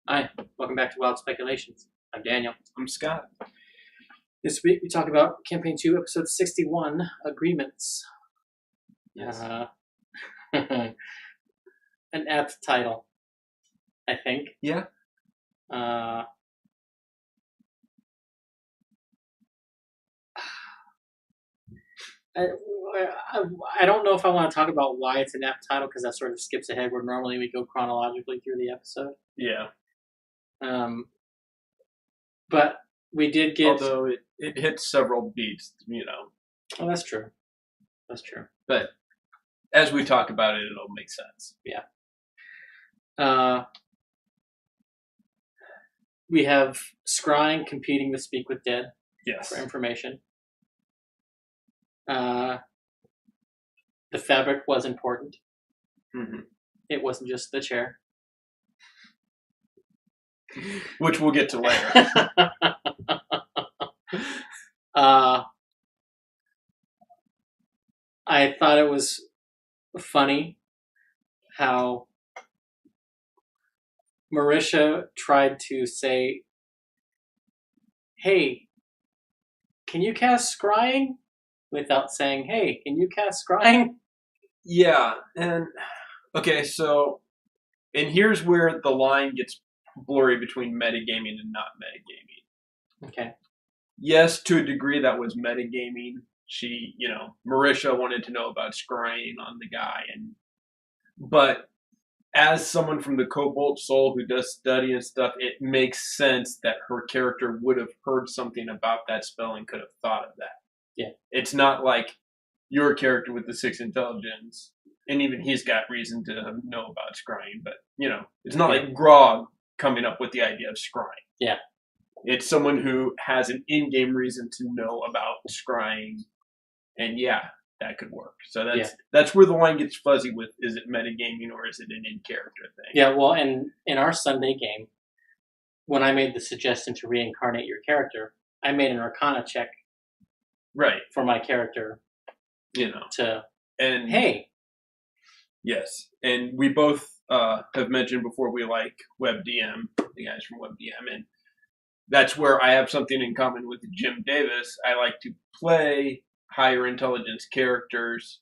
Hi, welcome back to Wild Speculations. I'm Daniel. I'm Scott. This week we talk about Campaign 2, Episode 61, Agreements. Yes. An apt title, I think. Yeah. I don't know if I want to talk about why it's an apt title because that sort of skips ahead where normally we go chronologically through the episode. Yeah. But we did get... Although it hits several beats, Oh, that's true. That's true. But as we talk about it, it'll make sense. Yeah. We have Scrying competing with Speak with Dead Yes. for information. The fabric was important. Mm-hmm. It wasn't just the chair. Which we'll get to later. I thought it was funny how Marisha tried to say, hey, can you cast Scrying? Without saying, hey, can you cast Scrying? Yeah, and okay, so, and here's where the line gets blurry between metagaming and not metagaming. Okay. Yes, to a degree that was metagaming. She, Marisha wanted to know about scrying on the guy, but as someone from the Cobalt Soul who does study and stuff, it makes sense that her character would have heard something about that spell and could have thought of that. Yeah. It's not like your character with the 6 intelligence, and even he's got reason to know about scrying, but, it's not like Grog coming up with the idea of scrying. Yeah. It's someone who has an in-game reason to know about scrying, and that could work. So that's where the line gets fuzzy with, is it metagaming or is it an in-character thing? Yeah, well, and in our Sunday game, when I made the suggestion to reincarnate your character, I made an Arcana check for my character, hey. Yes, and we both have mentioned before we like WebDM, the guys from WebDM, and that's where I have something in common with Jim Davis. I like to play higher intelligence characters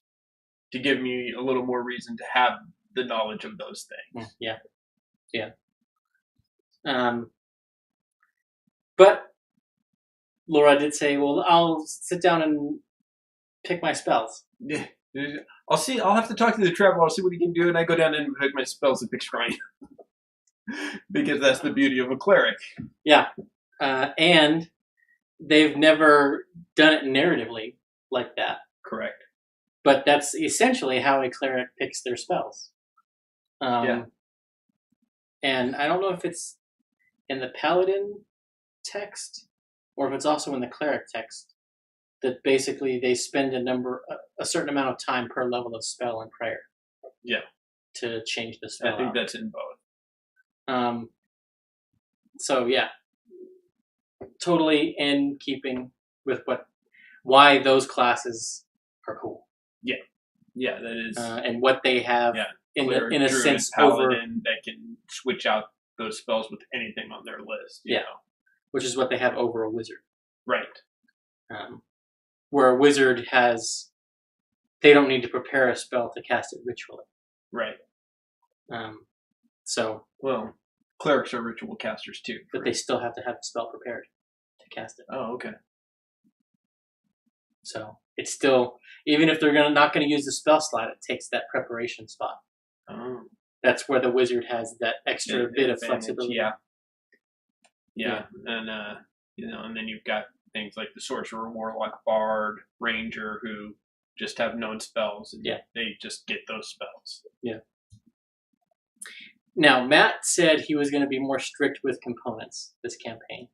to give me a little more reason to have the knowledge of those things. Yeah. But Laura did say, well, I'll sit down and pick my spells. Yeah. I'll have to talk to the Trevor. I'll see what he can do, and I go down and pick my spells and pick scrying. Because that's the beauty of a cleric. Yeah. And they've never done it narratively like that. Correct. But that's essentially how a cleric picks their spells. And I don't know if it's in the paladin text or if it's also in the cleric text that basically they spend a certain amount of time per level of spell and prayer. Yeah. To change the spell. I think that's in both. So yeah, totally in keeping with why those classes are cool. Yeah, that is. And what they have in a sense paladin that can switch out those spells with anything on their list. You know? Which is what they have over a wizard. Right. Where a wizard they don't need to prepare a spell to cast it ritually. Right. Well, clerics are ritual casters too. But they still have to have the spell prepared to cast it. Oh, okay. So it's still, even if they're not going to use the spell slot, it takes that preparation spot. Oh. That's where the wizard has that extra bit of flexibility. Yeah. And and then you've got things like the sorcerer, warlock, bard, ranger who just have known spells, and they just get those spells. Yeah. Now, Matt said he was going to be more strict with components this campaign.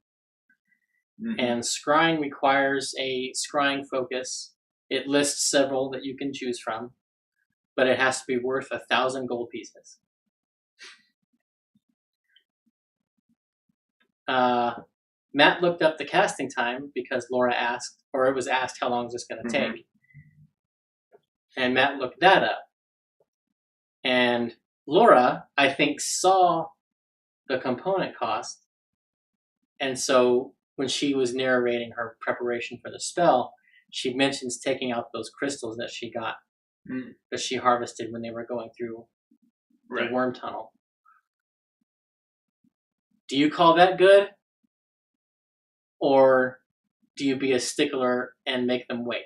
Mm-hmm. And scrying requires a scrying focus. It lists several that you can choose from, but it has to be worth 1,000 gold pieces. Matt looked up the casting time because Laura asked, or it was asked, how long is this going to take? And Matt looked that up. And Laura, I think, saw the component cost. And so when she was narrating her preparation for the spell, she mentions taking out those crystals that she got, that she harvested when they were going through the worm tunnel. Do you call that good? Or do you be a stickler and make them wait?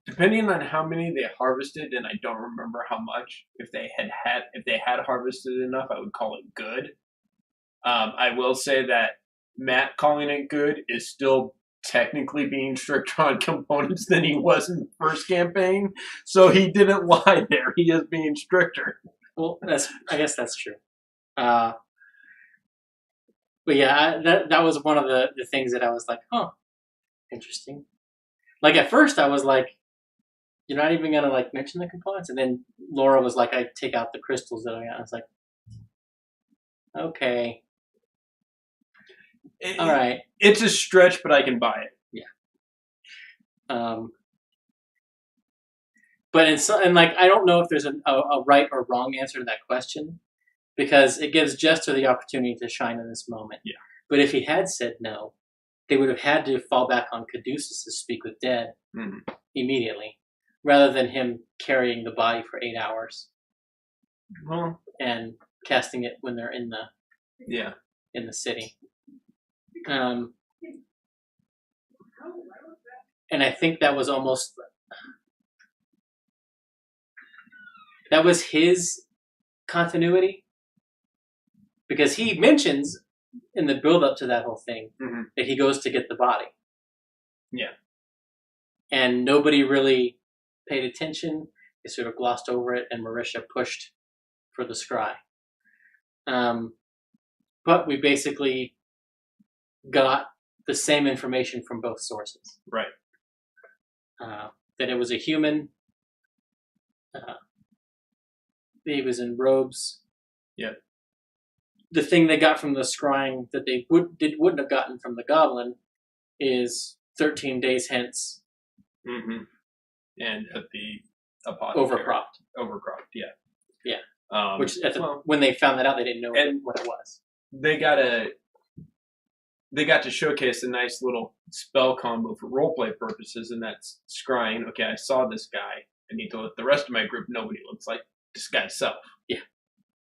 Depending on how many they harvested, and I don't remember how much, if they had harvested enough, I would call it good. I will say that Matt calling it good is still technically being stricter on components than he was in the first campaign, so he didn't lie there. He is being stricter. Well, I guess that's true. But yeah, that was one of the things that I was like, huh, interesting. Like at first I was like, you're not even gonna like mention the components, and then Laura was like, I take out the crystals that I got. I was like, okay, all right. It's a stretch, but I can buy it. Yeah. But I don't know if there's a right or wrong answer to that question, because it gives Jester the opportunity to shine in this moment. Yeah. But if he had said no, they would have had to fall back on Caduceus to speak with Dead immediately, rather than him carrying the body for 8 hours and casting it when they're in the city. And I think that was his continuity, because he mentions in the build-up to that whole thing that he goes to get the body. Yeah. And nobody really paid attention. They sort of glossed over it, and Marisha pushed for the scry. But we basically got the same information from both sources. Right. That it was a human. He was in robes. Yeah. The thing they got from the scrying that they wouldn't have gotten from the goblin is 13 days hence. And at the apothecary. Overcropped, yeah. Yeah. Which when they found that out, they didn't know what it was. They got to showcase a nice little spell combo for roleplay purposes, and that's scrying. Okay, I saw this guy. I need to let the rest of my group know what he looks like. This guy's self. Yeah.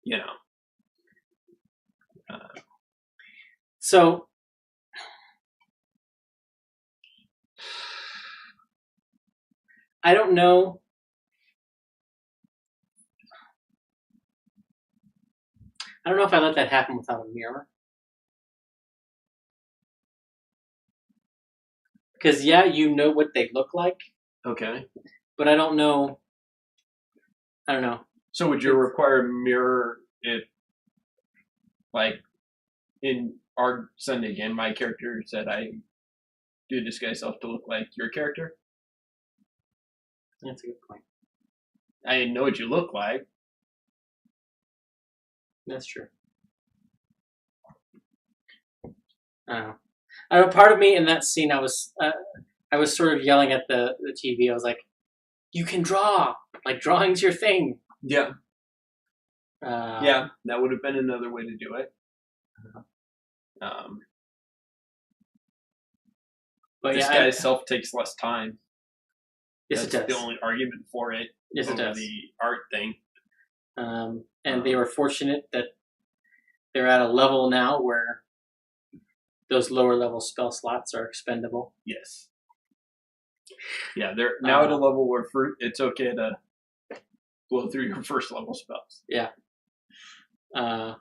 You know. So I don't know. I don't know if I let that happen without a mirror. Because, yeah, you know what they look like. Okay. But I don't know. I don't know. So would you require a mirror if, like, in our Sunday game, my character said I do disguise self to look like your character? That's a good point. I didn't know what you look like. That's true. I know part of me in that scene, I was sort of yelling at the TV. I was like, "You can draw! Like, drawing's your thing." Yeah. Yeah, that would have been another way to do it. But this guy's self takes less time. Yes, That's it does. the only argument for it. Yes, it does. The art thing. And they were fortunate that they're at a level now where those lower level spell slots are expendable. Yes. Yeah, they're now at a level where it's okay to blow through your first level spells. Yeah. But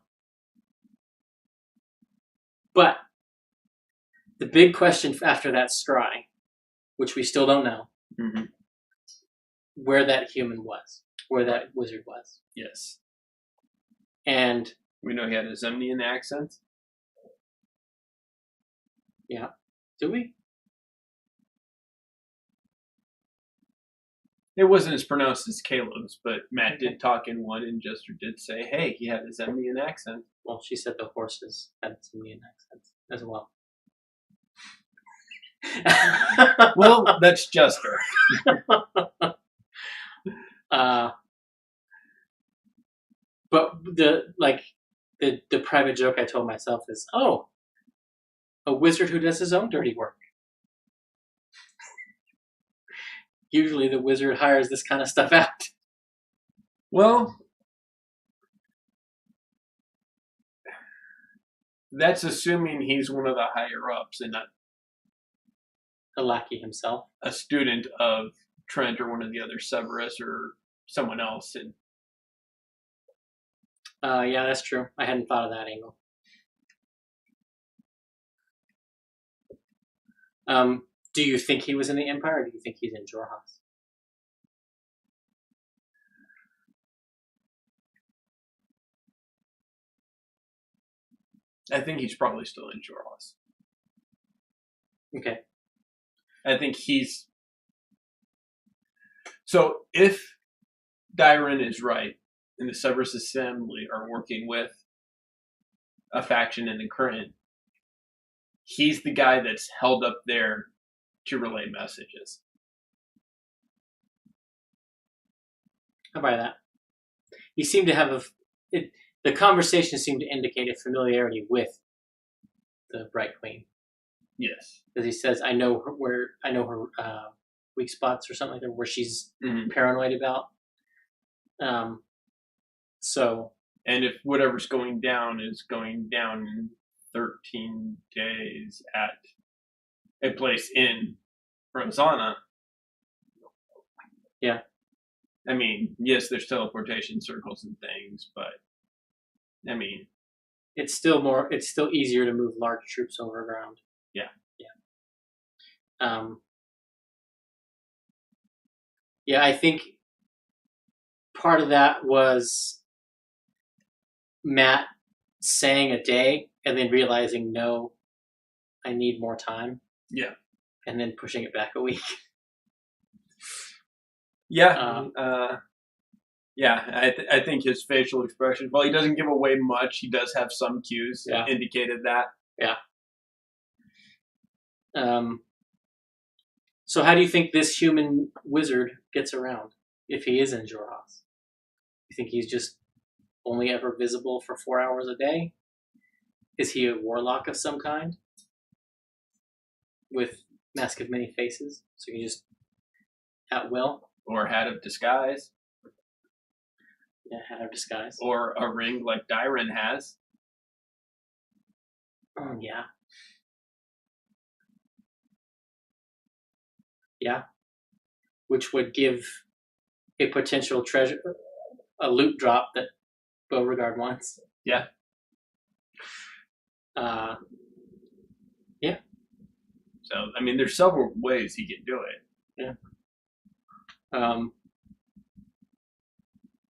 the big question after that scry, which we still don't know, where that human was, where that wizard was. Yes. And we know he had a Zemnian accent. Yeah. Do we? It wasn't as pronounced as Caleb's, but Matt did talk in one, and Jester did say, hey, he had a Zemnian accent. Well, she said the horses had a Zemnian accent as well. Well, that's just her. But the private joke I told myself is, oh, a wizard who does his own dirty work. Usually the wizard hires this kind of stuff out. Well, that's assuming he's one of the higher ups and not a lackey himself. A student of Trent or one of the other Severus or someone else. And yeah, that's true. I hadn't thought of that angle. Do you think he was in the Empire, or do you think he's in Jorhas? I think he's probably still in Jorhas. Okay. I think he's... So if Dyron is right, and the Severus Assembly are working with a faction in the current, he's the guy that's held up there to relay messages. I'll buy that. He seemed to have the conversation seemed to indicate a familiarity with the Bright Queen. Yes, because he says, "I know her weak spots or something like that, where she's paranoid about." So, and if whatever's going down is going down in 13 days at a place in Rosanna, yeah. I mean, yes, there's teleportation circles and things, but I mean, it's still easier to move large troops over ground. Yeah. Yeah. Yeah, I think part of that was Matt saying a day and then realizing, no, I need more time. Yeah. And then pushing it back a week. Yeah. I think his facial expression, while he doesn't give away much, he does have some cues that indicated that. Yeah. So how do you think this human wizard gets around if he is in Jorhas? You think he's just only ever visible for 4 hours a day? Is he a warlock of some kind? With Mask of Many Faces? So you can just at will? Or Hat of Disguise. Yeah, Hat of Disguise. Or a ring like Dyron has. Oh, yeah. Yeah. Which would give a potential treasure, a loot drop that Beauregard wants. Yeah. Yeah. So, I mean, there's several ways he can do it. Yeah.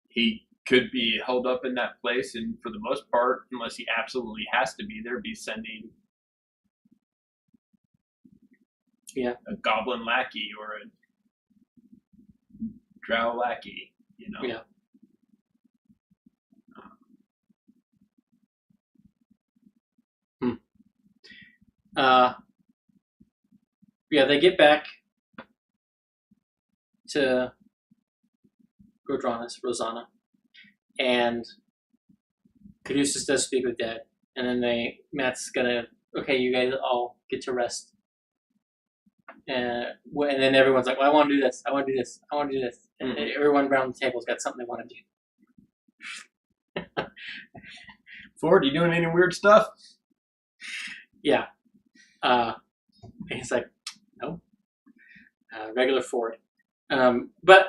He could be held up in that place, and for the most part, unless he absolutely has to be there, be sending a goblin lackey or a drow lackey, you know? Yeah. Yeah, they get back to Rosanna, and Caduceus does speak with Dad, and then Matt's gonna, okay, you guys all get to rest. And then everyone's like, well, I want to do this, I want to do this, I want to do this. And everyone around the table's got something they want to do. Ford, you doing any weird stuff? Yeah. He's like, no. Regular Ford. But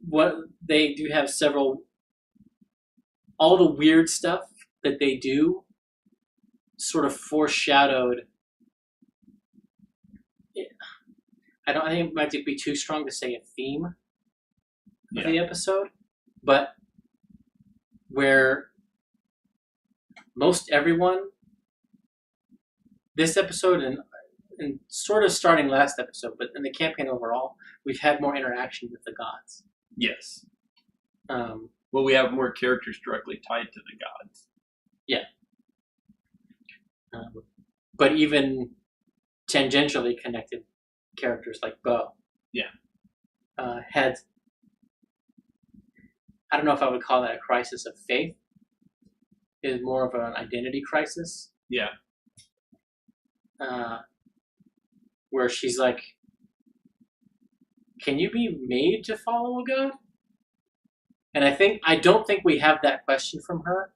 what they do have all the weird stuff that they do sort of foreshadowed. I think it might be too strong to say a theme of the episode, but where most everyone, this episode and sort of starting last episode, but in the campaign overall, we've had more interaction with the gods. Yes. Well, we have more characters directly tied to the gods. Yeah. But even tangentially connected characters like Bo. Yeah. Had, I don't know if I would call that a crisis of faith. It is more of an identity crisis. Yeah. Where she's like, can you be made to follow a god? And I don't think we have that question from her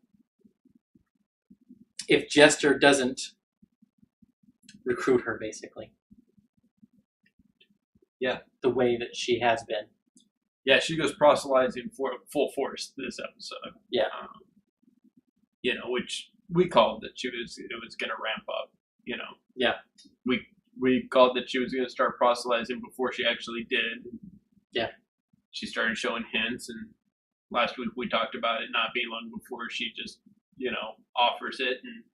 if Jester doesn't recruit her, basically. Yeah. The way that she has been. Yeah, she goes proselytizing for full force this episode. Yeah. Which we called that it was going to ramp up, Yeah. We called that she was going to start proselytizing before she actually did. Yeah. She started showing hints, and last week we talked about it not being long before she just, offers it, and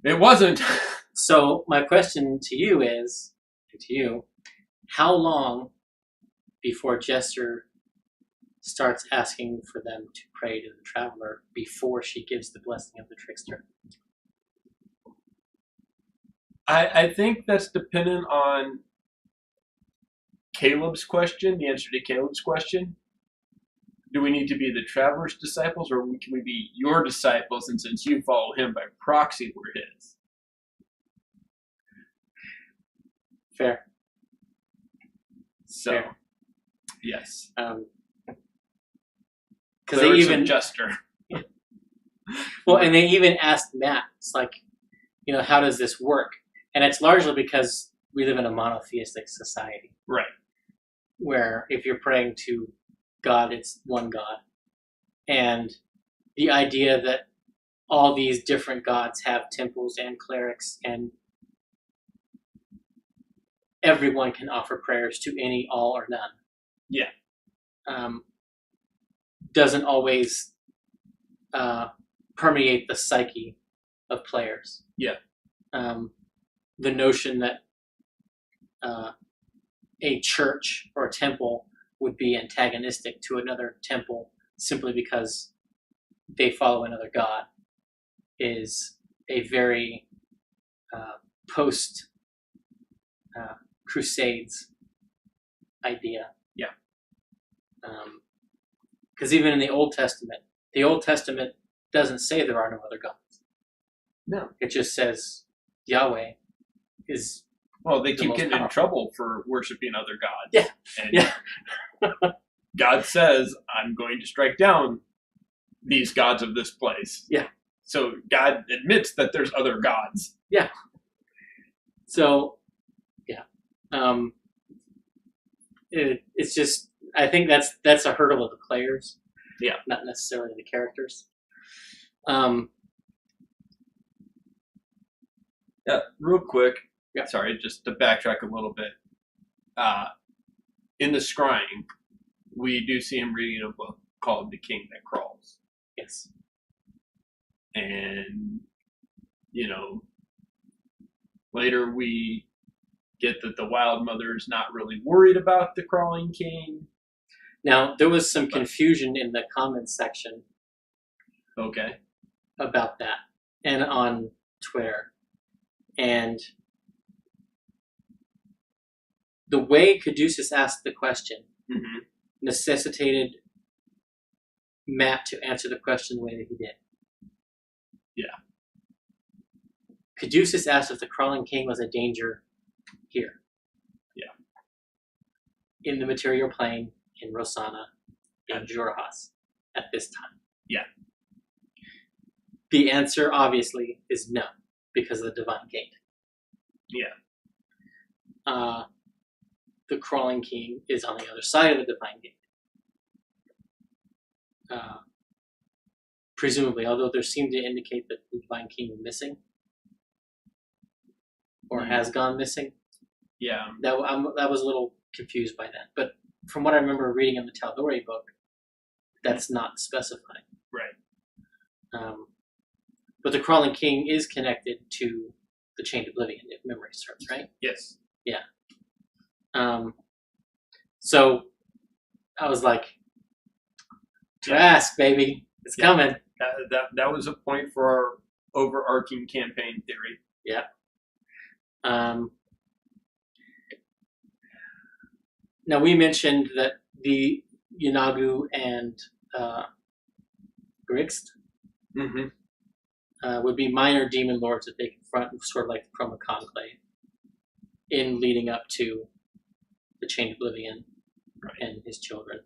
it wasn't. So my question to you is, how long before Jester starts asking for them to pray to the Traveler before she gives the blessing of the Trickster? I think that's dependent on Caleb's question, the answer to Caleb's question. Do we need to be the Traveler's disciples, or can we be your disciples, and since you follow him by proxy, we're his? Fair. So, Fair. Yes. Because they even Jester. Well, and they even asked Matt, it's like, how does this work? And it's largely because we live in a monotheistic society. Right. Where if you're praying to God, it's one God. And the idea that all these different gods have temples and clerics, and everyone can offer prayers to any, all, or none. Yeah. Doesn't always permeate the psyche of players. Yeah. The notion that a church or a temple would be antagonistic to another temple simply because they follow another god is a very post Crusades idea. Yeah. Because even in the Old Testament doesn't say there are no other gods. No. It just says Yahweh is. Well, they keep getting powerful. in trouble for worshiping other gods. Yeah. And Yeah. God says, I'm going to strike down these gods of this place. Yeah. So God admits that there's other gods. Yeah. So, yeah. It's just, I think that's a hurdle of the players. Yeah. Not necessarily the characters. Yeah, real quick. Yeah. Sorry, just to backtrack a little bit. In the scrying, we do see him reading a book called The King That Crawls. Yes. And, later we get that the Wilde mother is not really worried about the crawling king. Now, there was some confusion in the comments section. Okay. About that, and on Twitter. And the way Caduceus asked the question necessitated Matt to answer the question the way that he did. Yeah. Caduceus asked if the crawling king was a danger here. Yeah. In the material plane, in Rosanna, in Jurahas, at this time. Yeah. The answer, obviously, is no, because of the Divine Gate. Yeah. The crawling king is on the other side of the Divine Gate. Presumably, although there seemed to indicate that the Divine King was missing, or has gone missing. Yeah. That was a little confused by that. But from what I remember reading in the Tal'Dorei book, that's not specified. Right. But the crawling king is connected to the Chained Oblivion, if memory serves, right? Yes. Yeah. So I was like, Trask, baby, it's coming. That was a point for our overarching campaign theory. Yeah. Now, we mentioned that the Yanagu and Grixd would be minor demon lords that they confront, sort of like the Chroma Conclave, in leading up to the Chain Oblivion and his children.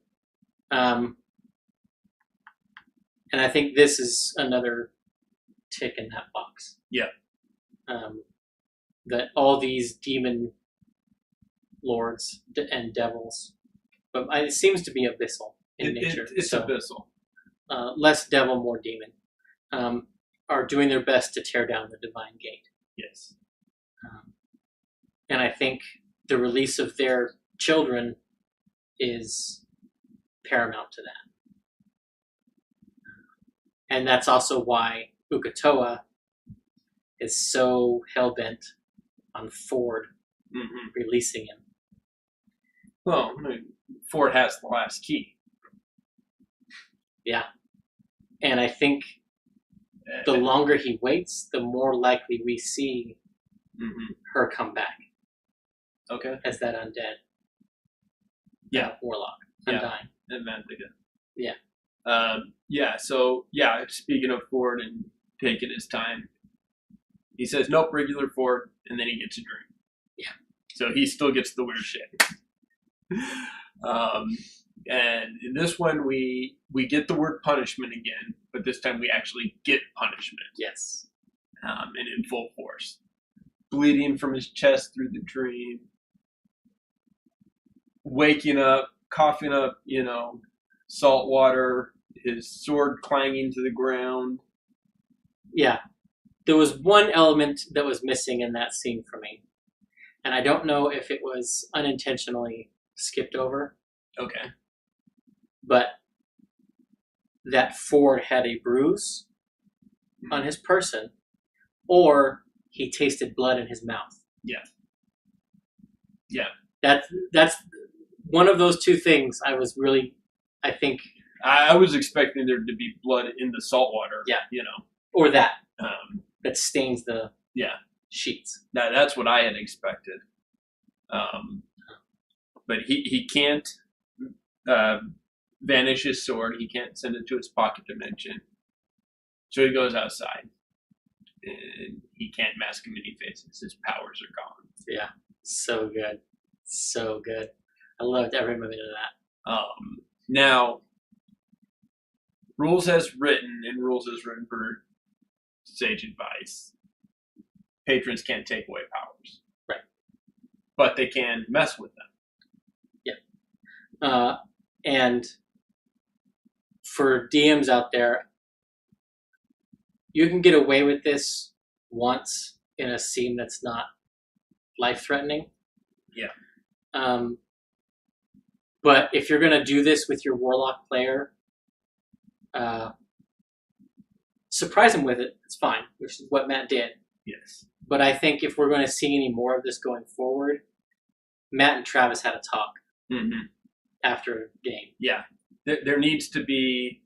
And I think this is another tick in that box. Yeah. That all these demon lords and devils, but it seems to be abyssal in nature. It's abyssal. Less devil, more demon. Are doing their best to tear down the divine gate. Yes. And I think the release of their children is paramount to that. And that's also why Uk'otoa is so hell-bent on Ford releasing him. Well, Ford has the last key. Yeah. And I think the longer he waits, the more likely we see her come back. Okay. As that undead. Yeah. Warlock. Undying. And Mantiga. Yeah. So, speaking of Ford and taking his time, he says, nope, regular Ford, and then he gets a drink. Yeah. So he still gets the weird shit. And in this one, we get the word punishment again, but this time we actually get punishment. Yes. And in full force. Bleeding from his chest through the dream. Waking up, coughing up, salt water, his sword clanging to the ground. Yeah. There was one element that was missing in that scene for me. And I don't know if it was unintentionally skipped over. Okay. But that Ford had a bruise on his person, or he tasted blood in his mouth. Yeah. Yeah. That's one of those two things I was really, I think... I was expecting there to be blood in the salt water. Yeah. Or that. That stains the sheets. That's what I had expected. But he can't vanish his sword. He can't send it to his pocket dimension. So he goes outside. And he can't mask him any faces. His powers are gone. Yeah. So good. So good. I loved every minute of that. Now, rules as written, and rules as written for sage advice, patrons can't take away powers. Right. But they can mess with them. Yeah. And for DMs out there, you can get away with this once in a scene that's not life-threatening. Yeah. But if you're going to do this with your Warlock player, surprise him with it. It's fine, which is what Matt did. Yes. But I think if we're going to see any more of this going forward, Matt and Travis had a talk after a game. Yeah. There needs to be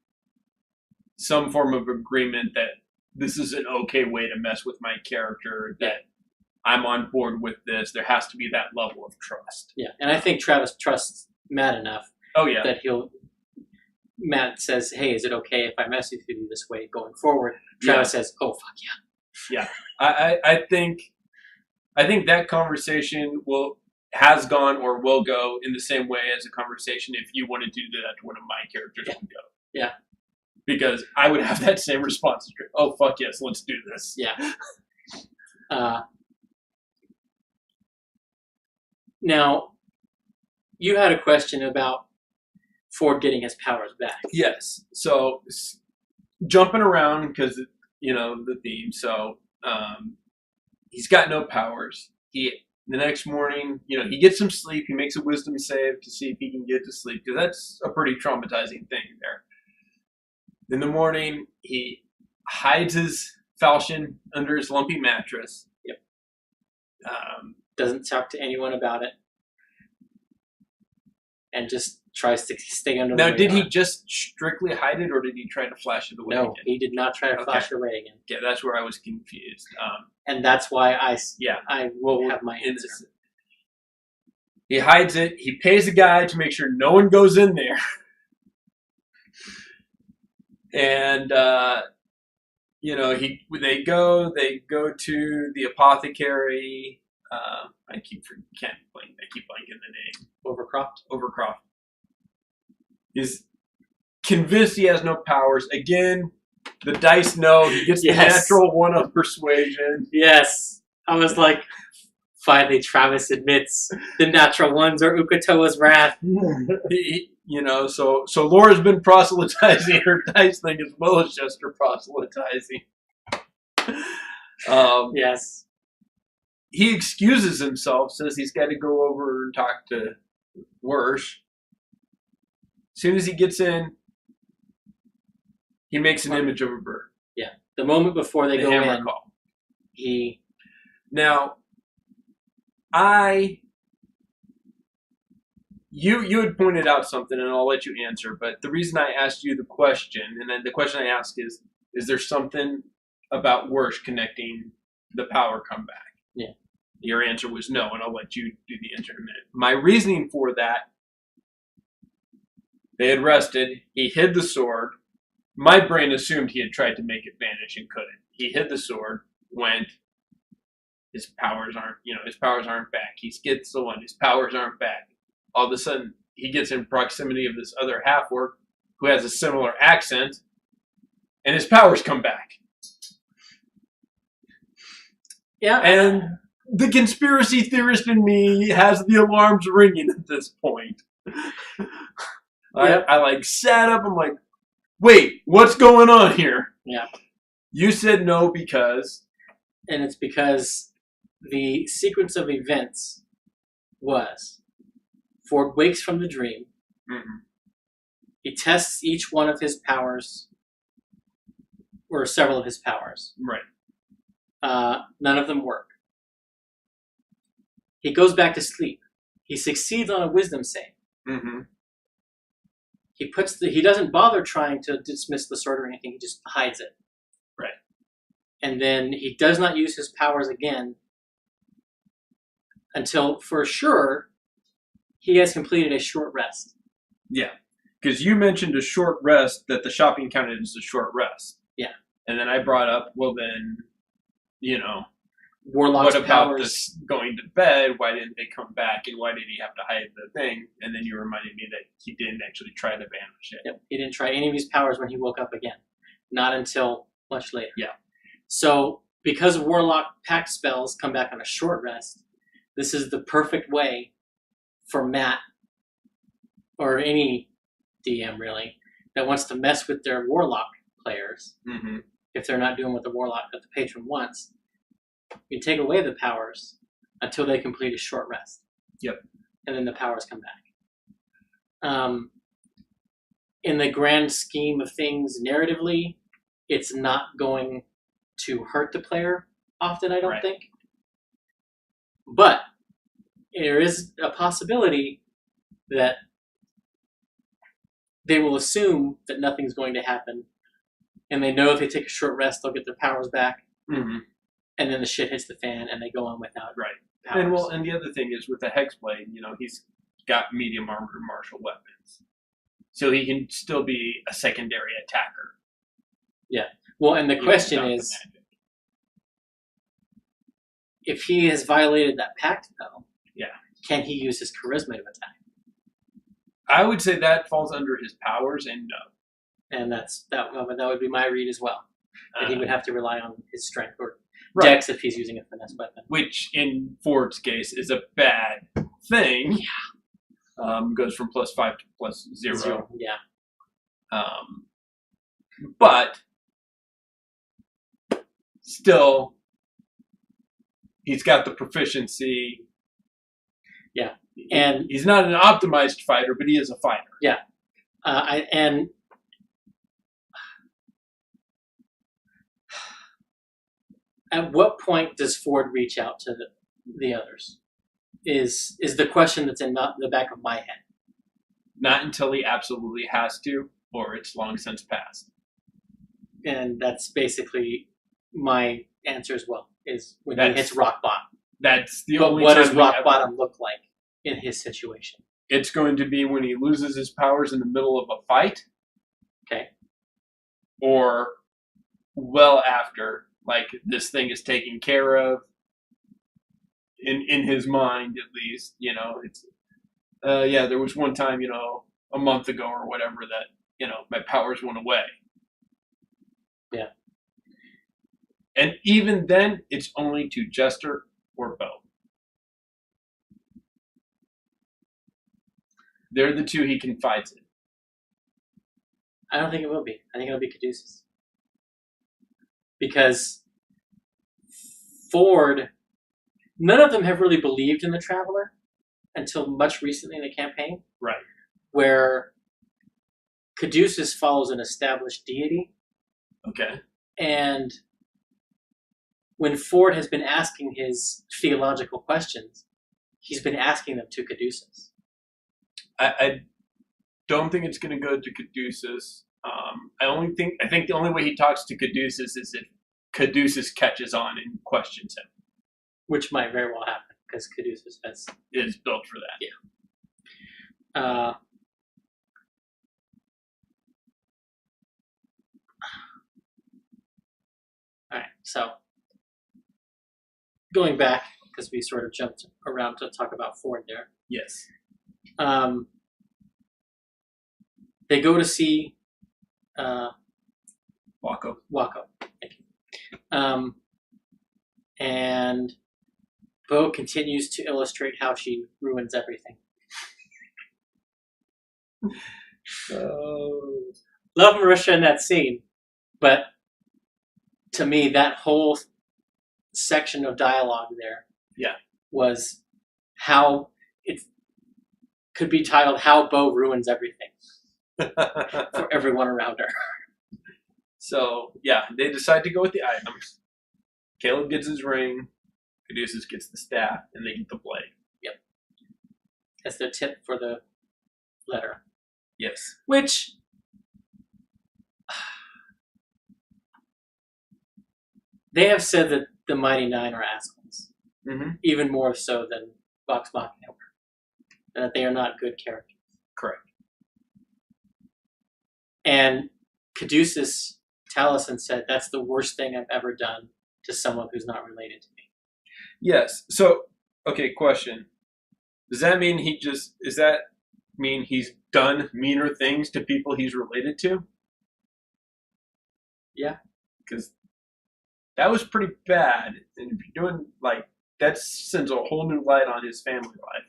some form of agreement that this is an okay way to mess with my character, that I'm on board with this. There has to be that level of trust. Yeah, and I think Travis trusts Matt enough that Matt says, hey, is it okay if I mess with you this way going forward? Travis says, oh, fuck yeah. Yeah. I think that conversation has gone or will go in the same way as a conversation if you wanted to do that to one of my characters would go. Yeah. Because I would have that same response. Oh, fuck yes, let's do this. Yeah. Now, you had a question about Ford getting his powers back. Yes. So, jumping around because, the theme. So, he's got no powers. The next morning, he gets some sleep. He makes a wisdom save to see if he can get to sleep, because that's a pretty traumatizing thing there. In the morning, he hides his falchion under his lumpy mattress. Yep. Doesn't talk to anyone about it. And just tries to stay under Now, the did radar. he just strictly hide it, or did he try to flash it away No, again? he did not try to flash it away again. Yeah, that's where I was confused. And that's why I will have my answer. He hides it. He pays a guy to make sure no one goes in there. And, they go to the apothecary. I keep blanking the name. Overcroft. He's convinced he has no powers. Again, the dice know. He gets the natural one on persuasion. Yes. I was like, finally Travis admits the natural ones are Ukatoa's wrath. So Laura's been proselytizing her dice thing as well as Chester proselytizing. Yes. He excuses himself, says he's got to go over and talk to Wersh. As soon as he gets in, he makes an image of a bird. Yeah. The moment before they go hammer in, call. Now, you had pointed out something, and I'll let you answer, but the reason I asked you the question, and then the question I asked is there something about Wersh connecting the power comeback? Yeah. Your answer was no, and I'll let you do the answer in a minute. My reasoning for that, they had rested, he hid the sword. My brain assumed he had tried to make it vanish and couldn't. He hid the sword, went, his powers aren't back. He gets the one, his powers aren't back. All of a sudden, he gets in proximity of this other half-orc who has a similar accent, and his powers come back. Yeah. And the conspiracy theorist in me has the alarms ringing at this point. I sat up, I'm like, wait, what's going on here? Yeah. You said no because... And it's because the sequence of events was Ford wakes from the dream. Mm-hmm. He tests each one of his powers, or several of his powers. Right. None of them work. He goes back to sleep. He succeeds on a wisdom save. Mm-hmm. He doesn't bother trying to dismiss the sword or anything. He just hides it. Right. And then he does not use his powers again until, for sure, he has completed a short rest. Yeah. Because you mentioned a short rest that the shopping counted as a short rest. Yeah. And then I brought up, well then, Warlock's what about powers. this going to bed? Why didn't they come back? And why did he have to hide the thing? And then you reminded me that he didn't actually try to banish it. Yep. He didn't try any of his powers when he woke up again. Not until much later. Yeah. So, because Warlock pact spells come back on a short rest, this is the perfect way for Matt, or any DM really, that wants to mess with their Warlock players, mm-hmm. if they're not doing what the Warlock that the patron wants. You take away the powers until they complete a short rest. Yep. And then the powers come back. In the grand scheme of things, narratively, it's not going to hurt the player often, I don't think. But there is a possibility that they will assume that nothing's going to happen, and they know if they take a short rest, they'll get their powers back. Mm-hmm. And then the shit hits the fan, and they go on without powers. And the other thing is with the Hexblade, he's got medium armored martial weapons, so he can still be a secondary attacker. Yeah. Well, and the question is, if he has violated that pact, though, can he use his charisma to attack? I would say that falls under his powers, and no. And that would be my read as well. That he would have to rely on his strength or dex if he's using a finesse weapon. Which, in Ford's case, is a bad thing. Yeah. Goes from +5 to +0. Yeah. But still, he's got the proficiency. Yeah. And he's not an optimized fighter, but he is a fighter. Yeah. At what point does Ford reach out to the others? Is the question that's in the back of my head. Not until he absolutely has to, or it's long since passed. And that's basically my answer as well, is when he hits rock bottom. That's the but only what time does rock bottom look like in his situation? It's going to be when he loses his powers in the middle of a fight. Okay. Or well after, like this thing is taken care of. In his mind, at least, you know, it's yeah. There was one time, you know, a month ago or whatever that, you know, my powers went away. Yeah. And even then, it's only to Jester or Bo. They're the two he confides in. I don't think it will be. I think it'll be Caduceus. Because Ford, none of them have really believed in the Traveler until much recently in the campaign. Right. Where Caduceus follows an established deity. Okay. And when Ford has been asking his theological questions, he's been asking them to Caduceus. I don't think it's going to go to Caduceus. I think the only way he talks to Caduceus is if Caduceus catches on and questions him. Which might very well happen, because Caduceus is built for that. Yeah. Alright, so going back, because we sort of jumped around to talk about Ford there. Yes. They go to see Wako. Thank you. And Bo continues to illustrate how she ruins everything. Love Marisha in that scene, but to me, that whole section of dialogue there was how it could be titled "How Bo Ruins Everything" for everyone around her. So yeah, they decide to go with the items. Caleb gets his ring, Caduceus gets the staff, and they get the blade. Yep. That's their tip for the letter. Yes. Which they have said that the Mighty Nine are assholes. Mm-hmm. Even more so than Talks Machnia were. And that they are not good characters. Correct. And Caduceus Taliesin said, that's the worst thing I've ever done to someone who's not related to me. Yes. So, okay, question. Does that mean he's done meaner things to people he's related to? Yeah. Because that was pretty bad. And if you're doing, like, that sends a whole new light on his family life.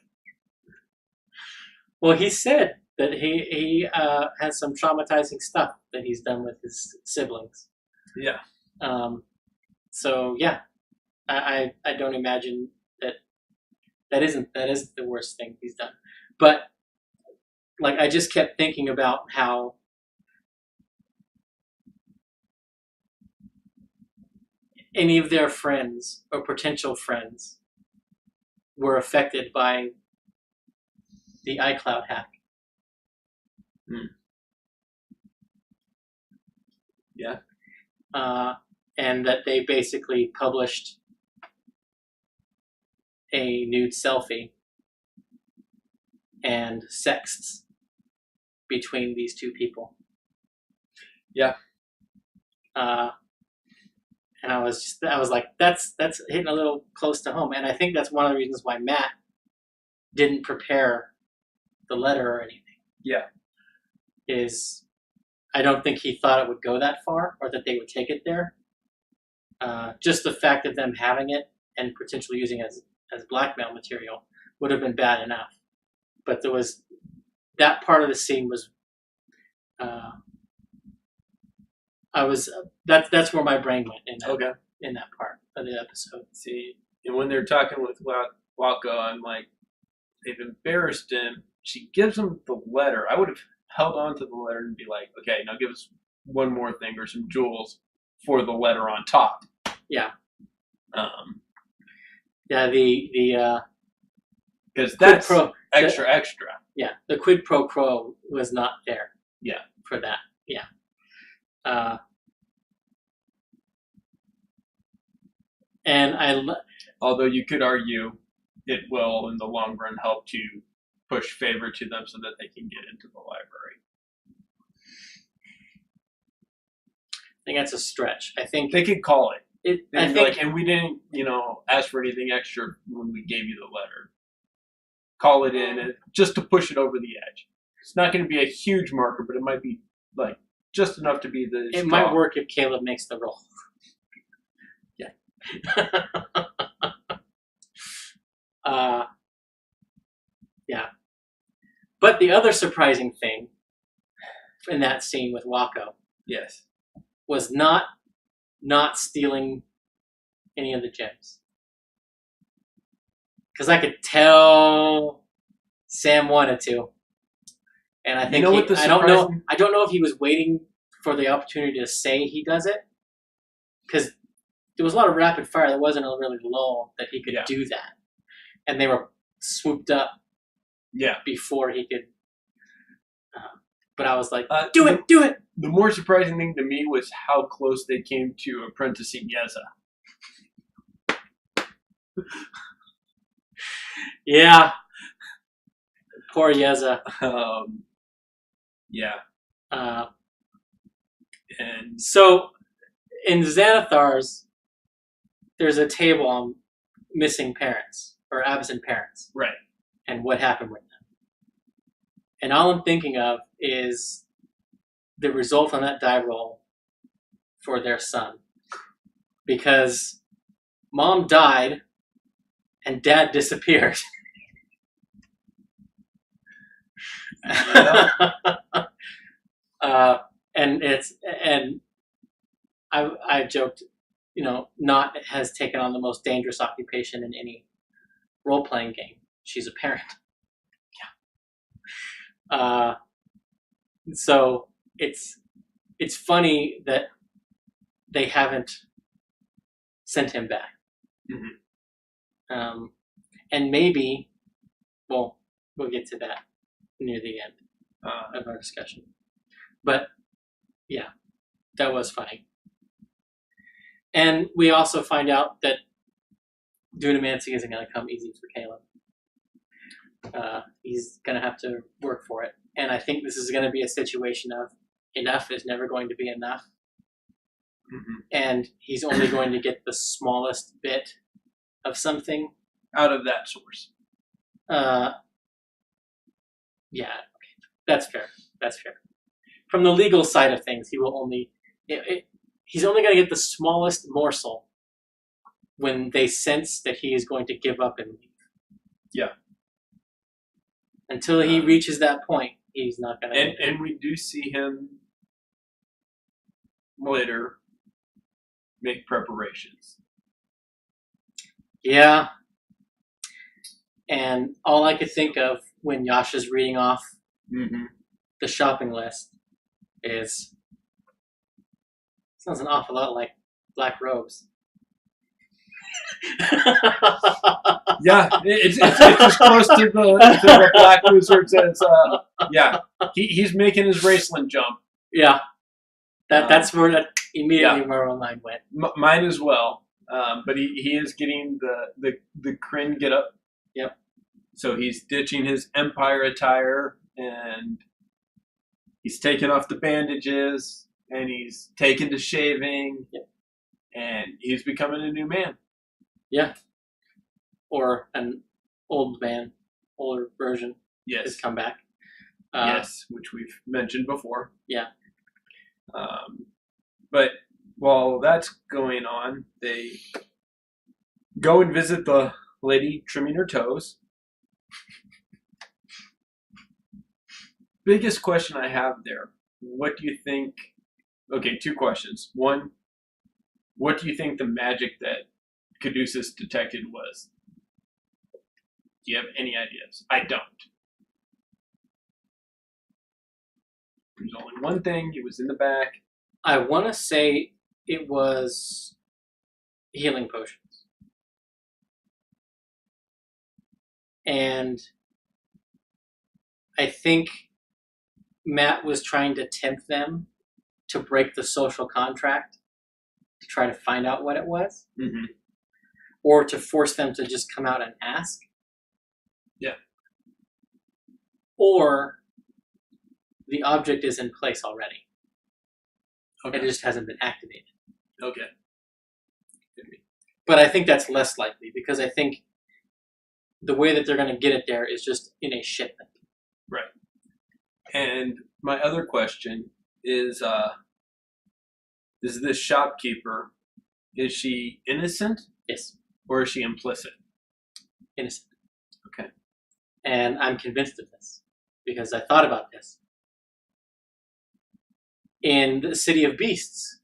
Well, he said that he has some traumatizing stuff that he's done with his siblings. Yeah. So yeah, I don't imagine that isn't the worst thing he's done. But like, I just kept thinking about how any of their friends or potential friends were affected by the iCloud hack. Yeah. And that they basically published a nude selfie and sexts between these two people. Yeah. And I was like, that's hitting a little close to home. And I think that's one of the reasons why Matt didn't prepare the letter or anything. Yeah. Is I don't think he thought it would go that far or that they would take it there. Just the fact of them having it and potentially using it as blackmail material would have been bad enough. But there was that part of the scene was that's where my brain went in that part of the episode. See, and when they're talking with Wako, I'm like, they've embarrassed him. She gives him the letter. I would have held on to the letter and be like, okay, now give us one more thing or some jewels for the letter on top. Yeah. Because extra. Yeah, the quid pro quo was not there. Yeah. For that. Yeah. Although you could argue it will, in the long run, help to push favor to them so that they can get into the library. I think that's a stretch. I think they could call it. I think, and we didn't, ask for anything extra when we gave you the letter. Call it in just to push it over the edge. It's not going to be a huge marker, but it might be like just enough to be the. It might work if Caleb makes the roll. Yeah. Yeah. But the other surprising thing in that scene with Wako, yes, was not stealing any of the gems. Because I could tell Sam wanted to, and I think I don't know if he was waiting for the opportunity to say he does it, because there was a lot of rapid fire. There wasn't a really lull that he could do that, and they were swooped up. Yeah. Before he could. But I was like, do it. The more surprising thing to me was how close they came to apprenticing Yeza. Yeah. Poor Yeza. Yeah. And so in Xanathar's, there's a table on missing parents or absent parents. Right. And what happened with them. And all I'm thinking of is the result on that die roll for their son. Because mom died and dad disappeared. Yeah. And I joked, Not has taken on the most dangerous occupation in any role-playing game. She's a parent. Yeah. So it's funny that they haven't sent him back. Mm-hmm. And maybe, we'll get to that near the end of our discussion. But yeah, that was funny. And we also find out that Dunamancy isn't going to come easy for Caleb. He's going to have to work for it. And I think this is going to be a situation of enough is never going to be enough. Mm-hmm. And he's only going to get the smallest bit of something. Out of that source. Yeah, okay. That's fair. From the legal side of things, he will only... he's only going to get the smallest morsel when they sense that he is going to give up and leave. Yeah. Until he reaches that point, he's not going to... And we do see him later make preparations. Yeah. And all I could think of when Yasha's reading off the shopping list is... Sounds an awful lot like Black Robes. Yeah, it's as close to the Black Wizards as he's making his Raceland jump. Yeah, that's where that immediately where my mind went. Mine as well. But he is getting the Kryn get up. Yep. So he's ditching his Empire attire and he's taking off the bandages and he's taken to shaving. Yep. And he's becoming a new man. Yeah. Or an older version. Yes. Has come back. Yes, which we've mentioned before. Yeah. But while that's going on, they go and visit the lady trimming her toes. Biggest question I have there, what do you think... Okay, two questions. One, what do you think the magic that Caduceus detected was? Do you have any ideas? I don't. There's only one thing. It was in the back. I want to say it was healing potions. And I think Matt was trying to tempt them to break the social contract to try to find out what it was, or to force them to just come out and ask. Yeah. Or the object is in place already. Okay. It just hasn't been activated. Okay. But I think that's less likely because I think the way that they're going to get it there is just in a shipment. Right. And my other question is this shopkeeper, is she innocent? Yes. Or is she implicit? Innocent. Okay. And I'm convinced of this because I thought about this. In the City of Beasts,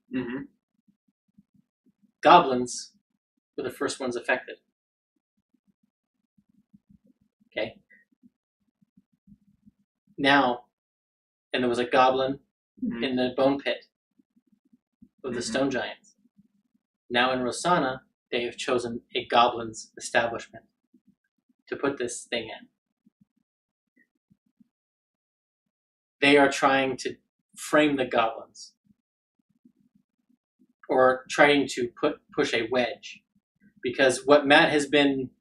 goblins were the first ones affected. Okay. Now, and there was a goblin in the bone pit of the stone giants. Now in Rosanna, they have chosen a goblin's establishment to put this thing in. They are trying to frame the goblins, or trying to push a wedge, because what Matt has been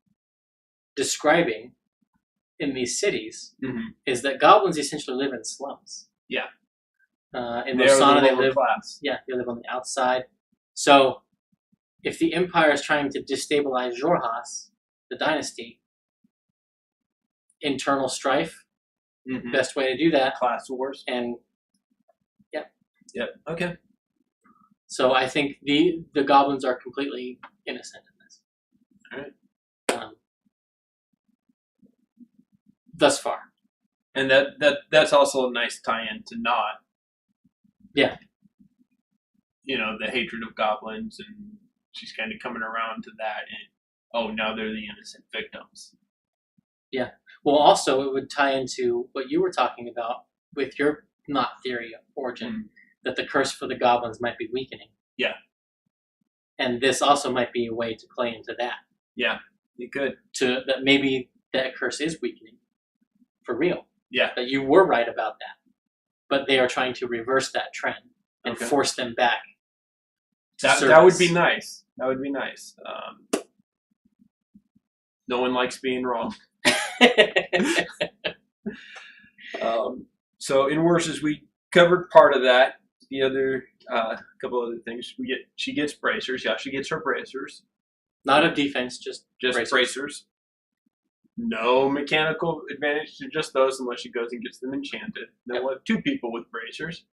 describing in these cities is that goblins essentially live in slums. Yeah. In Rosanna, they live class. Yeah, they live on the outside. So, if the Empire is trying to destabilize Xhorhas, the dynasty, internal strife, best way to do that. Class wars. And Yep. Okay. So I think the goblins are completely innocent in this. All right. Thus far. And that's also a nice tie-in to Nod. Yeah. You know, the hatred of goblins, and she's kind of coming around to that, and now they're the innocent victims. Yeah. Well, also it would tie into what you were talking about with your Nod theory of origin, that the curse for the goblins might be weakening. Yeah. And this also might be a way to play into that. Yeah, you could. That maybe that curse is weakening for real. Yeah. That you were right about that. But they are trying to reverse that trend and force them back. That would be nice. That would be nice. No one likes being wrong. So in Worses, we covered part of that. The other couple other things, she gets bracers. Yeah, she gets her bracers. Not of defense, just bracers. No mechanical advantage to just those unless she goes and gets them enchanted. Then we'll have 2 people with bracers.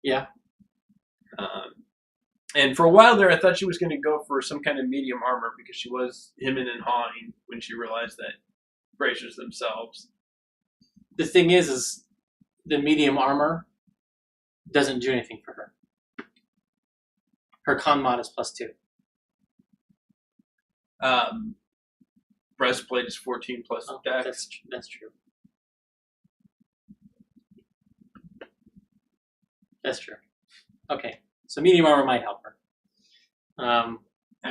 Yeah. And for a while there, I thought she was going to go for some kind of medium armor because she was hemming and hawing when she realized that bracers themselves. The thing is the medium armor doesn't do anything for her. Her con mod is +2. Breastplate is 14 plus dex. That's true. That's true. Okay, so medium armor might help her. I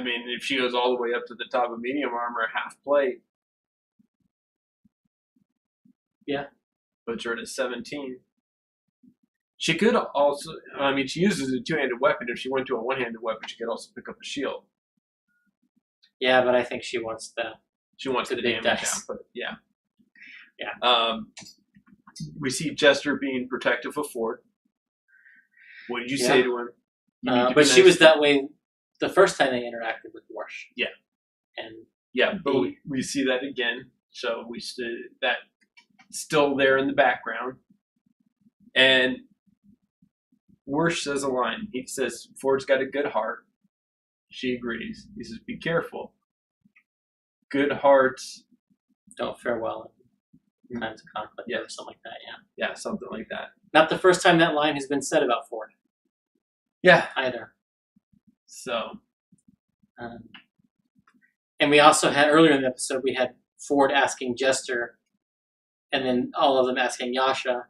mean, if she goes all the way up to the top of medium armor, half plate. Yeah. Puts her at a 17. She could also, I mean, she uses a 2-handed weapon. If she went to a 1-handed weapon, she could also pick up a shield. Yeah, but I think she wants the damage dice. output. Yeah. Yeah. We see Jester being protective of Ford. What did you say to him? But she was that way the first time they interacted with Warsh. Yeah. And but we see that again. So that still there in the background. And Warsh says a line. He says, Ford's got a good heart. She agrees. He says, be careful. Good hearts don't fare well in times of conflict or something like that, yeah. Yeah, something like that. Not the first time that line has been said about Ford. Yeah. Either. So. And we also had, earlier in the episode, we had Ford asking Jester, and then all of them asking Yasha,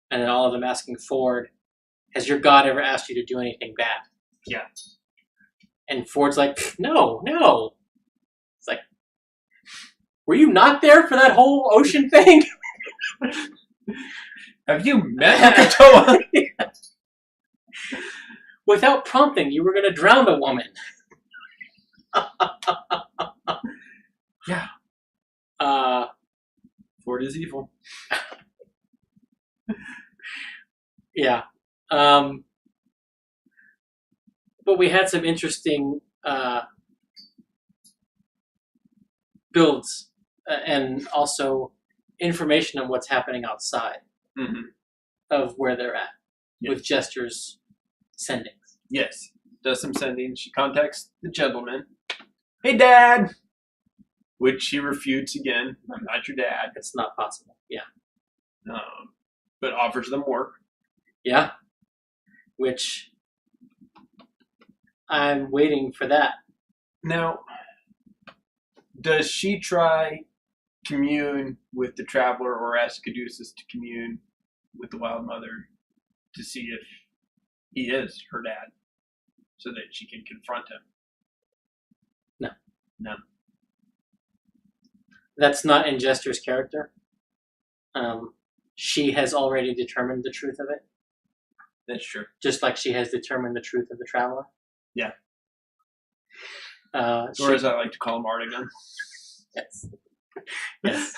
and then all of them asking Ford, has your God ever asked you to do anything bad? Yeah. And Ford's like, no. It's like, were you not there for that whole ocean thing? Have you met Katoa? Without prompting, you were going to drown a woman. Yeah. Ford is evil. Yeah. But we had some interesting builds and also information on what's happening outside of where they're at with Jester's sendings. Yes. Does some sending. She contacts the gentleman. Hey, Dad! Which he refutes again. I'm not your dad. It's not possible. Yeah. But offers them work. Yeah. Which I'm waiting for that. Now, does she try commune with the traveler or ask Caduceus to commune with the Wild Mother to see if he is her dad so that she can confront him? No. That's not in Jester's character. She has already determined the truth of it. That's true. Just like she has determined the truth of the traveler. Yeah. Or as I like to call him, Artigan. Yes. Yes.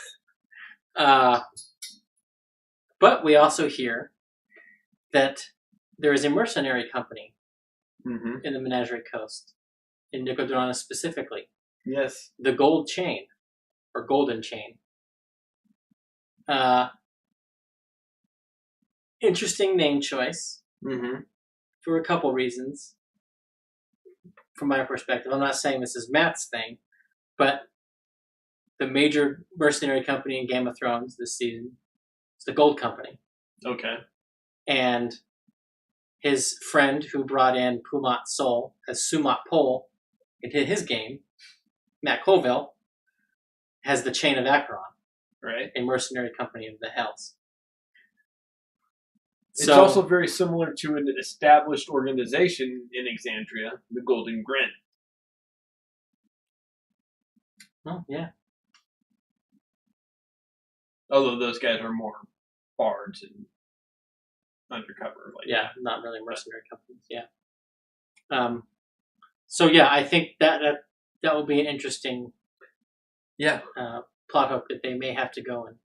But we also hear that there is a mercenary company in the Menagerie Coast, in Nicodrona specifically. Yes. The Gold Chain, or Golden Chain. Interesting name choice for a couple reasons. From my perspective, I'm not saying this is Matt's thing, but the major mercenary company in Game of Thrones this season is the Gold Company. Okay. And his friend who brought in Pumat Sol as Sumat Pol into his game, Matt Colville, has the Chain of Acheron, right? A mercenary company of the Hells. It's also very similar to an established organization in Exandria, the Golden Grin. Oh, yeah. Although those guys are more bards and undercover. Not really mercenary companies, yeah. So, yeah, I think that will be an interesting plot hook that they may have to go and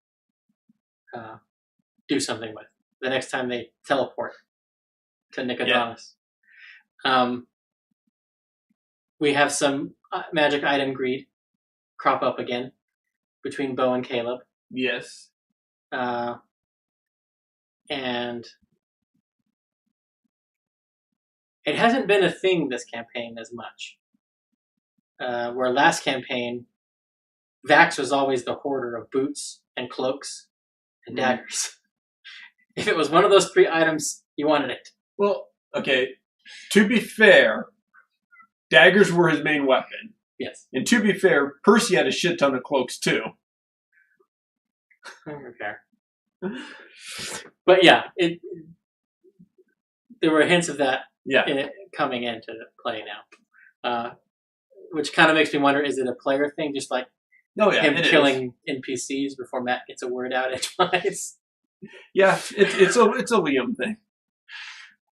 do something with the next time they teleport to Nicodranus. We have some magic item greed crop up again between Bo and Caleb. Yes. And it hasn't been a thing this campaign as much. Where last campaign, Vax was always the hoarder of boots and cloaks and daggers. If it was one of those three items, you wanted it. Well, okay. To be fair, daggers were his main weapon. Yes. And to be fair, Percy had a shit ton of cloaks too. Okay. But yeah, there were hints of that coming into play now. Which kind of makes me wonder, is it a player thing? Just like him killing NPCs before Matt gets a word out edgewise? Yeah, it's a Liam thing.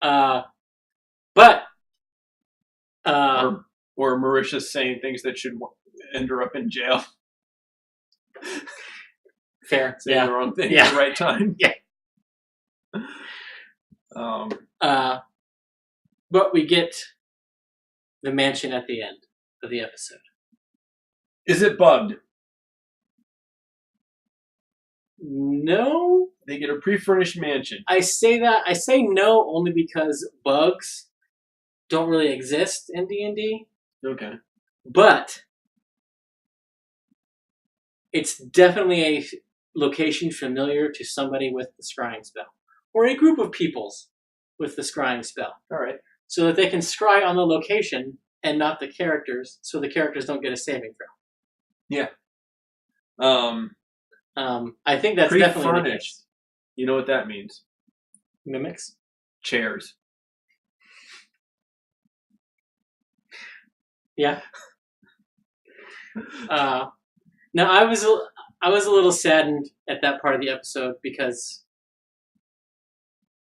But or Mauritius saying things that should end her up in jail. Fair. Saying the wrong thing at the right time. Yeah. But we get the mansion at the end of the episode. Is it bugged? No. They get a pre-furnished mansion. I say no only because bugs don't really exist in D&D. Okay. But it's definitely a location familiar to somebody with the scrying spell. Or a group of peoples with the scrying spell. All right. So that they can scry on the location and not the characters, so the characters don't get a saving throw. Yeah. I think that's definitely the case. You know what that means? Mimics? Chairs. Yeah. Now, I was a little saddened at that part of the episode because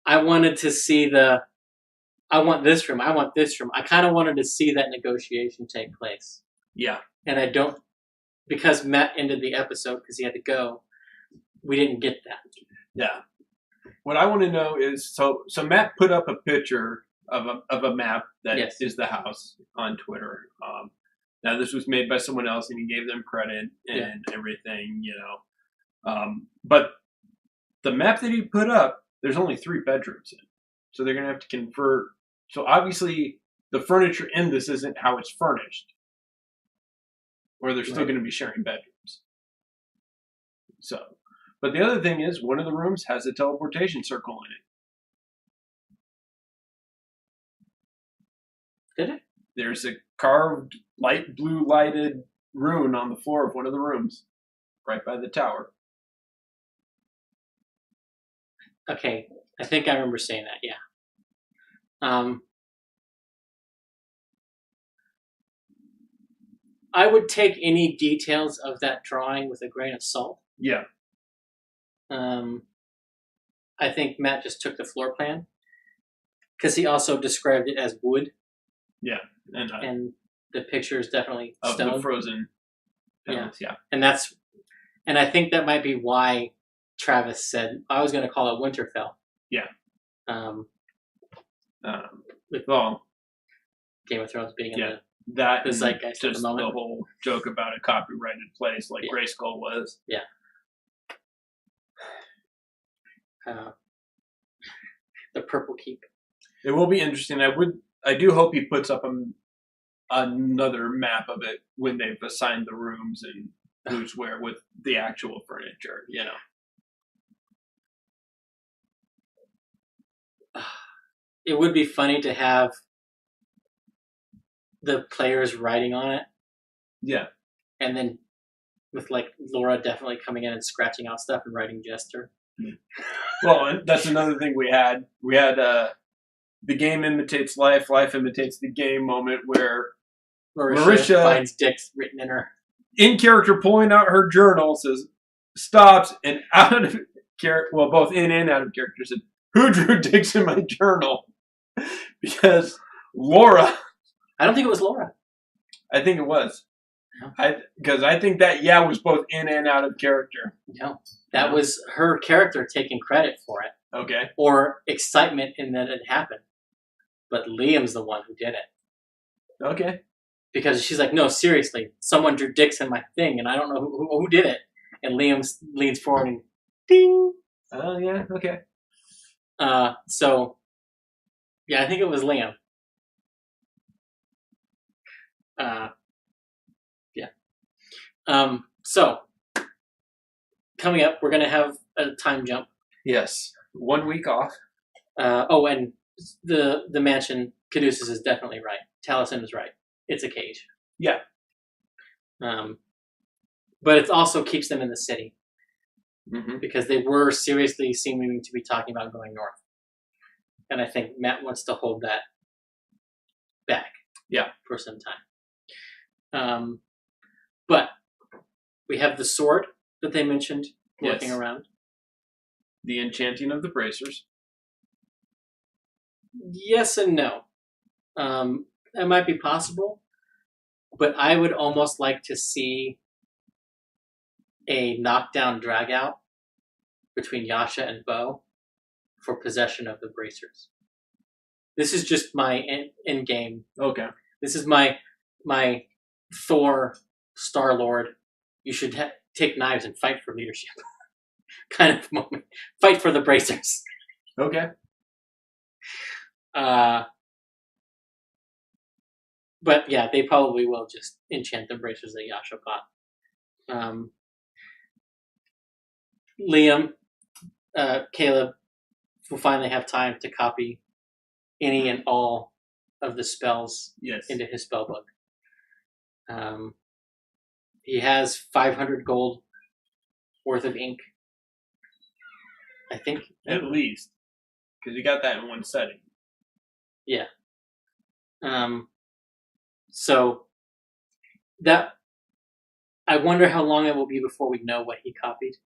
I wanted to see I want this room, I want this room. I kind of wanted to see that negotiation take place. Yeah. And I don't, because Matt ended the episode because he had to go, we didn't get that. Yeah. What I want to know is, so Matt put up a picture of a map that is the house on Twitter. Now this was made by someone else, and he gave them credit and everything, but the map that he put up, there's only 3 bedrooms in, so they're gonna have to convert. So obviously, the furniture in this isn't how it's furnished, or they're still going to be sharing bedrooms. So, but the other thing is, one of the rooms has a teleportation circle in it. Did it? There's a carved light blue lighted rune on the floor of one of the rooms, right by the tower. Okay, I think I remember saying that. Yeah. I would take any details of that drawing with a grain of salt. Yeah. I think Matt just took the floor plan because he also described it as wood. Yeah, and the picture is definitely of stone. The frozen panels. Yeah. And I think that might be why Travis said I was going to call it Winterfell. Yeah. With Game of Thrones being in the zeitgeist at the moment. The whole joke about a copyrighted place like Grayskull was. Yeah. The Purple Keep. It will be interesting. I do hope he puts up another map of it when they've assigned the rooms and who's where with the actual furniture, It would be funny to have the players writing on it. Yeah. And then with Laura definitely coming in and scratching out stuff and writing Jester. Well, and that's another thing we had. We had the game imitates life, life imitates the game moment where Marisha finds dicks written in her. In character, pulling out her journal, says, stops, and out of character, well, both in and out of character, said, who drew dicks in my journal? Because Laura. I don't think it was Laura. I think it was. No. Because I think that was both in and out of character. No. That was her character taking credit for it. Okay. Or excitement in that it happened. But Liam's the one who did it. Okay. Because she's like, no, seriously, someone drew dicks in my thing, and I don't know who did it. And Liam leans forward and ding. Oh, yeah, okay. So, yeah, I think it was Liam. Yeah. So, coming up, we're going to have a time jump. Yes. 1 week off. And the mansion, Caduceus is definitely right. Taliesin is right. It's a cage. Yeah. But it also keeps them in the city. Mm-hmm. Because they were seriously seeming to be talking about going north. And I think Matt wants to hold that back. Yeah. For some time. But we have the sword that they mentioned working around. The enchanting of the bracers. Yes and no. That might be possible, but I would almost like to see a knockdown drag out between Yasha and Bo for possession of the bracers. This is just my end game. Okay. This is my Thor Star-Lord. You should take knives and fight for leadership kind of moment. Fight for the bracers. Okay. But yeah, they probably will just enchant the bracers that Yasha bought. Liam, Caleb will finally have time to copy any and all of the spells into his spell book. He has 500 gold worth of ink. I think. At least. Because you got that in one setting. Yeah. So that I wonder how long it will be before we know what he copied,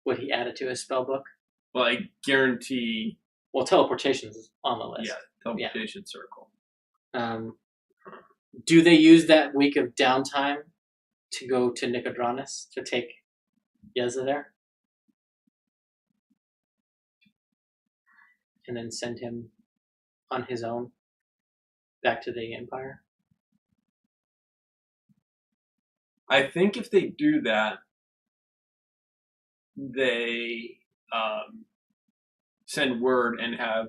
what he added to his spell book. Well, I guarantee. Well, teleportation's on the list. Yeah, teleportation circle. Do they use that week of downtime to go to Nicodranus to take Yeza there? And then send him on his own back to the Empire? I think if they do that, they send word and have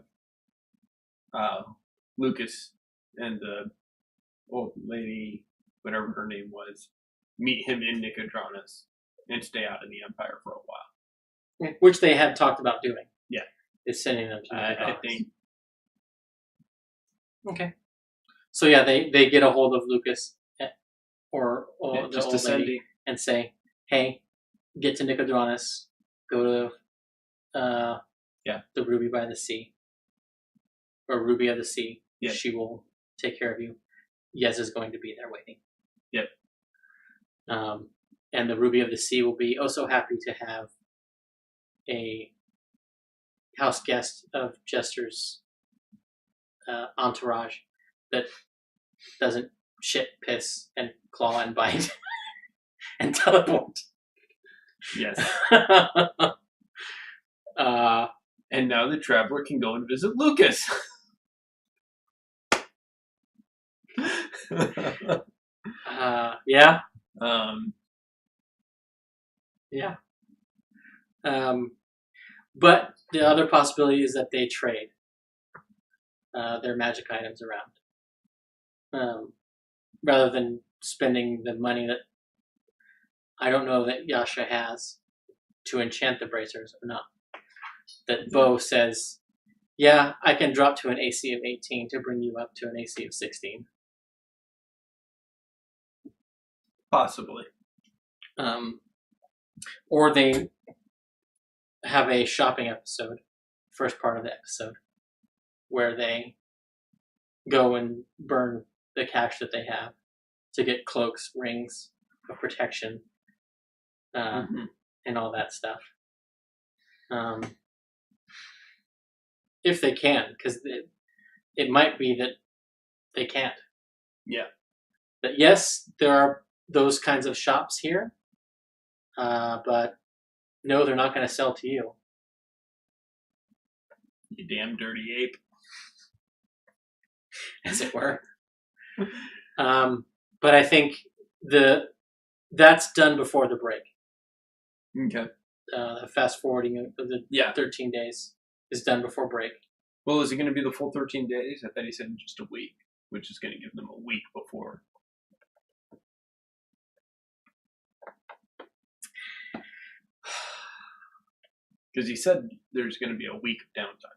Lucas and the old lady, whatever her name was, meet him in Nicodranus and stay out of the Empire for a while. Which they had talked about doing. Yeah. Is sending them to Nicodranus. I think. Okay. So yeah, they get a hold of Lucas or the old lady and say, hey, get to Nicodranus, go to the Ruby by the Sea, or Ruby of the Sea. Yeah. She will take care of you. Yez is going to be there waiting. Yep. And the Ruby of the Sea will be so happy to have a house guest of Jester's entourage that doesn't shit, piss, and claw and bite and teleport. Yes. And now the traveler can go and visit Lucas. Yeah. Yeah. But the other possibility is that they trade their magic items around. Rather than spending the money that I don't know that Yasha has to enchant the bracers or not. That Bo says, yeah, I can drop to an AC of 18 to bring you up to an AC of 16. Possibly. Or they have a shopping episode, first part of the episode, where they go and burn the cash that they have to get cloaks, rings of protection, and all that stuff. If they can, because it might be that they can't. Yeah. But yes, there are those kinds of shops here, but no, they're not going to sell to you. You damn dirty ape. As it were. But I think that's done before the break. Okay. The fast forwarding of the 13 days is done before break. Well, is it going to be the full 13 days? I thought he said just a week, which is going to give them a week before. Because he said there's going to be a week of downtime.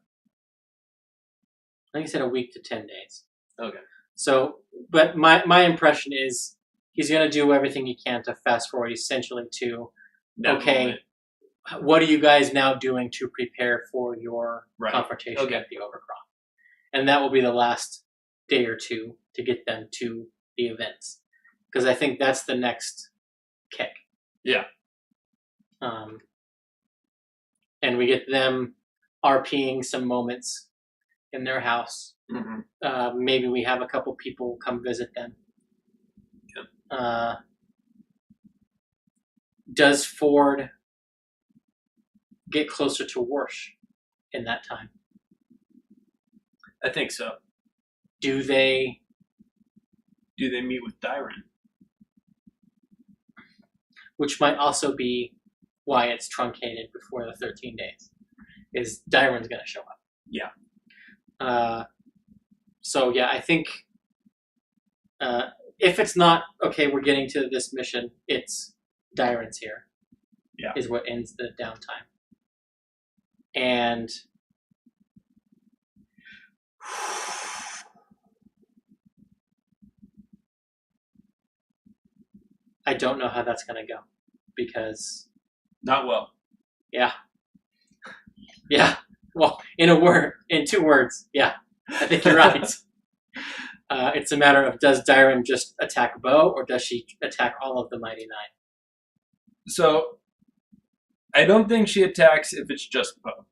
I think he said a week to 10 days. Okay. So, but my impression is he's going to do everything he can to fast forward essentially to, moment. What are you guys now doing to prepare for your confrontation at the Overcross? And that will be the last day or two to get them to the events. Because I think that's the next kick. Yeah. And we get them RPing some moments in their house. Mm-hmm. Maybe we have a couple people come visit them. Yep. Does Ford get closer to Warsh in that time? I think so. Do they meet with Dyron? Which might also be why it's truncated before the 13 days. Is Dyron's going to show up? Yeah. So yeah, I think if it's not okay, we're getting to this mission. It's Dyron's here. Yeah. Is what ends the downtime. And I don't know how that's going to go because not well. Yeah. Yeah. Well, in 2 words. Yeah. I think you're right. It's a matter of, does Dairon just attack Bo, or does she attack all of the Mighty Nine? So, I don't think she attacks if it's just Bo.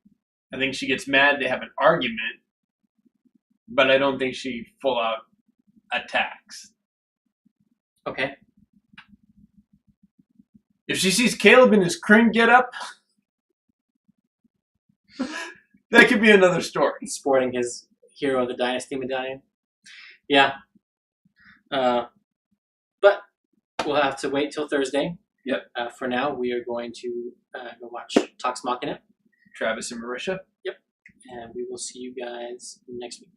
I think she gets mad, they have an argument, but I don't think she full out attacks. Okay. If she sees Caleb in his Kryn getup, that could be another story. Sporting his Hero of the Dynasty medallion. Yeah. But we'll have to wait till Thursday. Yep. For now, we are going to go watch Talks Machnia. Travis and Marisha. Yep. And we will see you guys next week.